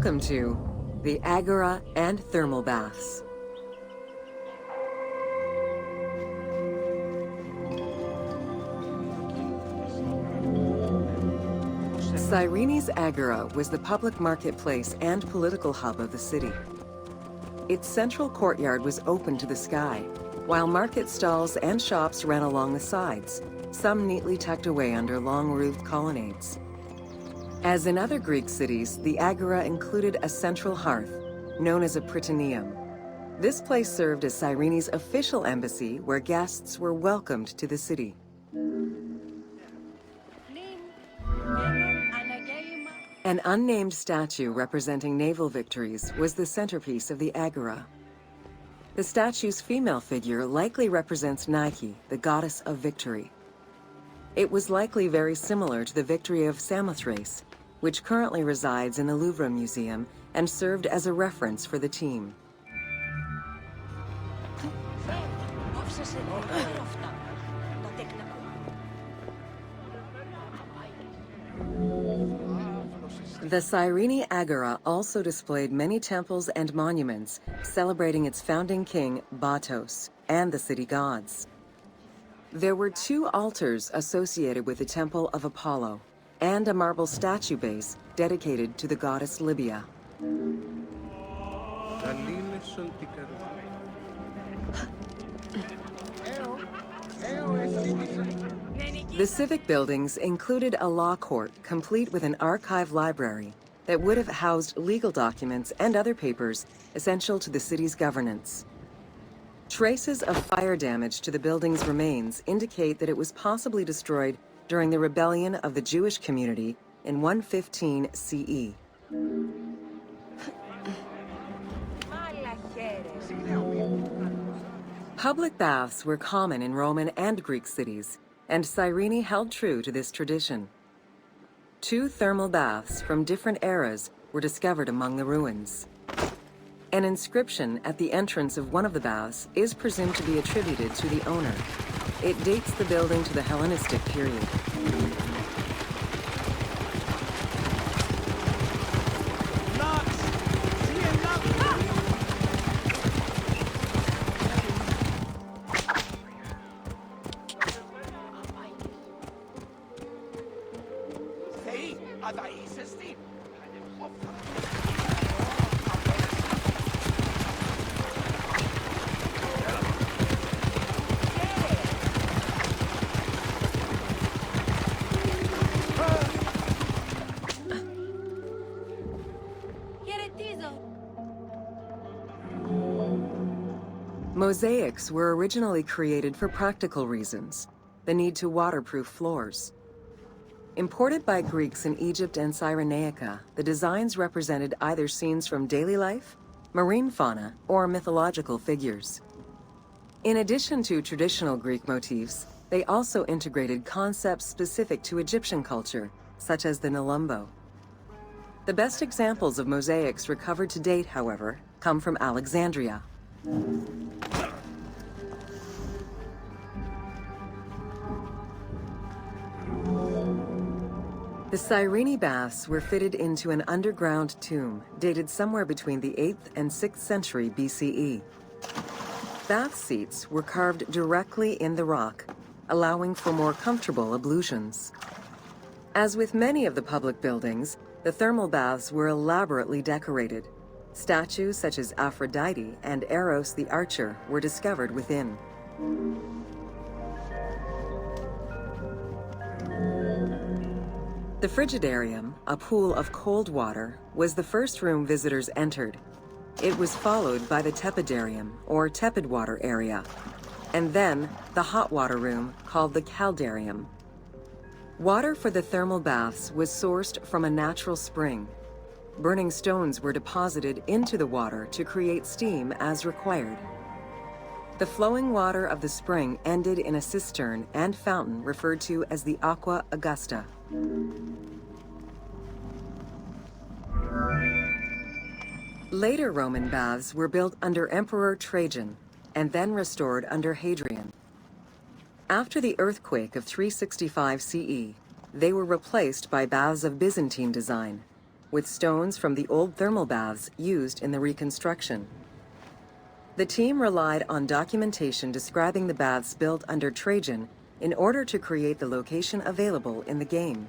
Welcome to the Agora and Thermal Baths. Cyrene's Agora was the public marketplace and political hub of the city. Its central courtyard was open to the sky, while market stalls and shops ran along the sides, some neatly tucked away under long-roofed colonnades. As in other Greek cities, the Agora included a central hearth, known as a prytaneum. This place served as Cyrene's official embassy where guests were welcomed to the city. An unnamed statue representing naval victories was the centerpiece of the Agora. The statue's female figure likely represents Nike, the goddess of victory. It was likely very similar to the victory of Samothrace, which currently resides in the Louvre Museum and served as a reference for the team. The Cyrene Agora also displayed many temples and monuments celebrating its founding king, Batos, and the city gods. There were 2 altars associated with the Temple of Apollo and a marble statue base dedicated to the goddess Libya. The civic buildings included a law court complete with an archive library that would have housed legal documents and other papers essential to the city's governance. Traces of fire damage to the building's remains indicate that it was possibly destroyed during the rebellion of the Jewish community in 115 CE. Public baths were common in Roman and Greek cities, and Cyrene held true to this tradition. 2 thermal baths from different eras were discovered among the ruins. An inscription at the entrance of one of the baths is presumed to be attributed to the owner. It dates the building to the Hellenistic period. Mosaics were originally created for practical reasons, the need to waterproof floors. Imported by Greeks in Egypt and Cyrenaica, the designs represented either scenes from daily life, marine fauna, or mythological figures. In addition to traditional Greek motifs, they also integrated concepts specific to Egyptian culture, such as the Nelumbo. The best examples of mosaics recovered to date, however, come from Alexandria. The Cyrene baths were fitted into an underground tomb dated somewhere between the 8th and 6th century BCE. Bath seats were carved directly in the rock, allowing for more comfortable ablutions. As with many of the public buildings, the thermal baths were elaborately decorated. Statues such as Aphrodite and Eros the Archer were discovered within. The Frigidarium, a pool of cold water, was the first room visitors entered. It was followed by the Tepidarium, or tepid water area, and then the hot water room called the Caldarium. Water for the thermal baths was sourced from a natural spring. Burning stones were deposited into the water to create steam as required. The flowing water of the spring ended in a cistern and fountain referred to as the Aqua Augusta. Later Roman baths were built under Emperor Trajan and then restored under Hadrian. After the earthquake of 365 CE, they were replaced by baths of Byzantine design, with stones from the old thermal baths used in the reconstruction. The team relied on documentation describing the baths built under Trajan in order to create the location available in the game.